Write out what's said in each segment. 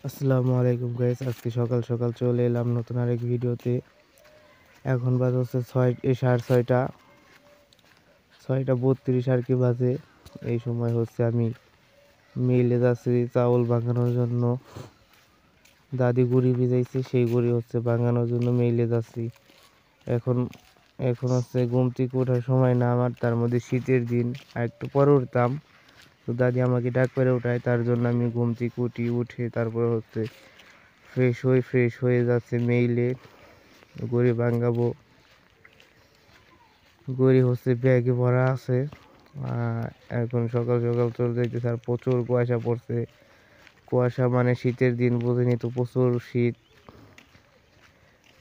আসসালামু আলাইকুম গাইস, আজকে সকাল সকাল চলে এলাম নতুন আরেক ভিডিওতে। এখন বাজে হচ্ছে 6:30, 6:32 আর কি বাজে। এই সময় হচ্ছে আমি মিলে যাচ্ছি চাউল ভাঙানোর জন্য। দাদি গুড়ি ভিজাইছে, সেই গুড়ি হচ্ছে ভাঙানোর জন্য মিলে যাচ্ছি। এখন এখন হচ্ছে ঘুম থেকে ওঠার সময় না আমার, তার মধ্যে শীতের দিন, আর একটু পরে উঠতাম, তো দাদি আমাকে ডাক করে উঠায়, তার জন্য আমি ঘুম থেকে উঠে তারপরে হচ্ছে ফ্রেশ হয়ে যাচ্ছে মেইলে গড়ি ভাঙাবো। গড়ি হচ্ছে ব্যাগে ভরা আছে। এখন সকাল সকাল চলে যাইতেছে, আর প্রচুর কুয়াশা পড়ছে। কুয়াশা মানে শীতের দিন, বোঝেনি তো, প্রচুর শীত।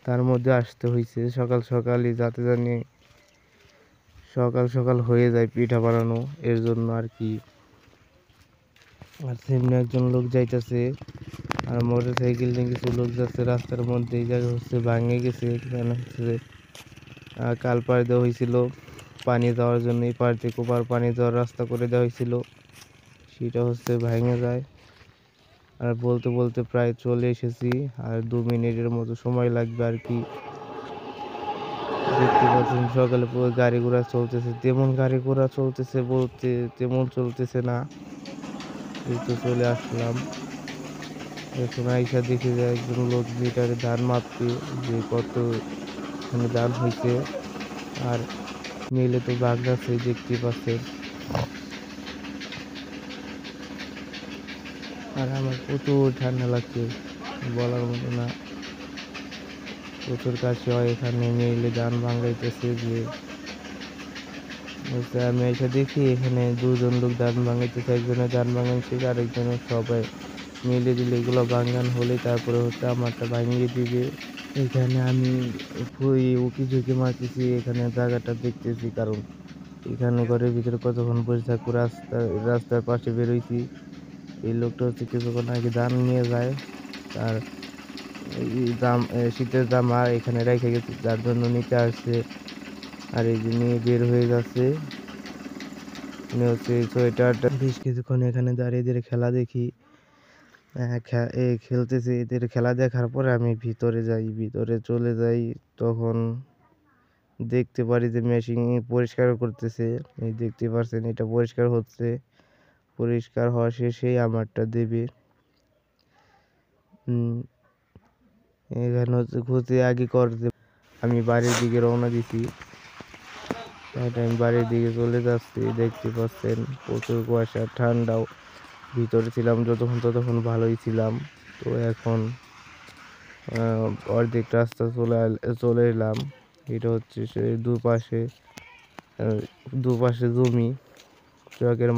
তার মধ্যে আসতে হয়েছে সকাল সকালই, যাতে জানি সকাল সকাল হয়ে যায় পিঠা বানানো, এর জন্য আর কি। আর সামনে একজন লোক যাইতেছে, আর মোটর সাইকেল নিয়ে কিছু লোক যাচ্ছে রাস্তার মধ্যে। এই জায়গা হচ্ছে ভাঙে গেছে, এখানে হচ্ছে কাল পাড় দেওয়া হয়েছিল পানি যাওয়ার জন্য, এই পাড় থেকে ওপার পানি যাওয়ার রাস্তা করে দেওয়া হয়েছিল, সেটা হচ্ছে ভেঙে যায়। আর বলতে বলতে প্রায় চলে এসেছি, আর 2 মিনিটের মতো সময় লাগবে আর কি। দেখতে পাচ্ছেন সকালে পুরো গাড়ি ঘোড়া চলতেছে, তেমন গাড়ি ঘোড়া চলতেছে বলতে তেমন চলতেছে না। এই তো চলে আসলাম। এখন আইসা দেখে যায় একজন লোক মিটারে ধান মাপছে, যে কত এখানে ধান হয়েছে। আর মিলে তো বাঘ আছে, দেখতে পাচ্ছেন। আর আমার প্রচুর ঠান্ডা লাগছে, বলার মতো না। প্রচুর কাছে হয় এখানে, মিলে ধান ভাঙাইতেছে। যে আমি এসে দেখি এখানে দুজন লোক ধান ভাঙাইতেছে, একজনের ধান ভাঙাইছে, আরেকজনের সবাই মিলে দিলে এগুলো ভাঙান হলে তারপরে হচ্ছে আমারটা ভাঙিয়ে দিবে। এখানে আমি উকি ঝুঁকি মারতেছি, এখানে জায়গাটা দেখতেছি, কারণ এখানে ঘরের ভিতরে কতক্ষণ বসে থাকবো। রাস্তার পাশে বেরোইছি। এই লোকটা হচ্ছে কিছুক্ষণ আগে ধান নিয়ে যায়, আর এই শীতের জামা এখানে রেখে গেছে, যার জন্য নিতে আসছে। আর এই যে নিয়ে বের হয়ে যাচ্ছে, হচ্ছে সোয়েটারটা। বেশ কিছুক্ষণ এখানে দাঁড়িয়ে এদের খেলা দেখি। খেলতেছে, এদের খেলা দেখার পরে আমি ভিতরে চলে যাই। তখন দেখতে পারি যে মেশিন পরিষ্কার করতেছে। এই দেখতে পাচ্ছেন, এটা পরিষ্কার হচ্ছে। পরিষ্কার হওয়া শেষেই আমারটা দেবে। এখানে হচ্ছে খুঁজে আগে করতে আমি বাড়ির দিকে রওনা দিছি। আমি বাড়ির দিকে চলে যাচ্ছি। দেখতে পাচ্ছেন প্রচুর কুয়াশা, ঠান্ডাও। ভিতরে ছিলাম যতক্ষণ ততক্ষণ ভালোই ছিলাম। তো এখন অর্ধেক রাস্তা চলে এলাম। এটা হচ্ছে সে দুপাশে জমি, চকের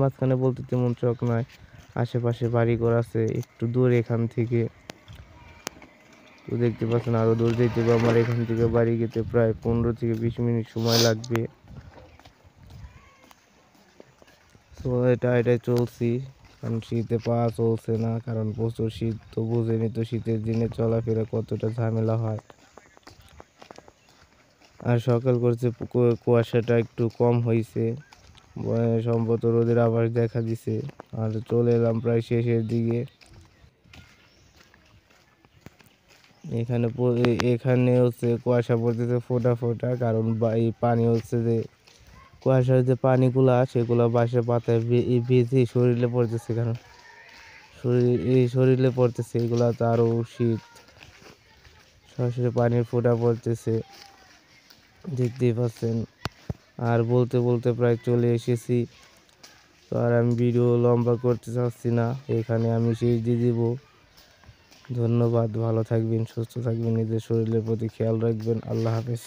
মাঝখানে বলতে তেমন চক নয়, আশেপাশে বাড়িঘর আছে একটু দূর এখান থেকে। তো দেখতে পাচ্ছেন আরো দূর যেতে হবে আমার, এখান থেকে বাড়ি যেতে প্রায় 15 থেকে 20 মিনিট সময় লাগবে। তো এটাই চলছি, কারণ শীতে পাওয়া চলছে না, কারণ প্রচুর শীত। তো বুঝেনি তো শীতের দিনে চলাফেরা কতটা ঝামেলা হয়। আর সকাল করছে, কুয়াশাটা একটু কম হয়েছে, সম্ভবত রোদের আভাস দেখা দিছে। আর চলে এলাম প্রায় শেষের দিকে। এখানে হচ্ছে কুয়াশা পড়তেছে ফোঁটা ফোঁটা, কারণ এই পানি হচ্ছে যে কুয়াশার যে পানিগুলা, সেগুলা বাসে পাতায় ভিজে শরীরে পড়তেছে, কারণ শরীরে পড়তেছে, এগুলা তো আরো শীত। সরাসরি পানির ফোঁটা পড়তেছে, দেখতেই পাচ্ছেন। আর বলতে বলতে প্রায় চলে এসেছি। তো আর আমি ভিডিও লম্বা করতে চাচ্ছি না, এখানে আমি শেষ দিয়ে দিব। ধন্যবাদ, ভালো থাকবেন, সুস্থ থাকবেন, নিজের শরীরের প্রতি খেয়াল রাখবেন। আল্লাহ হাফেজ।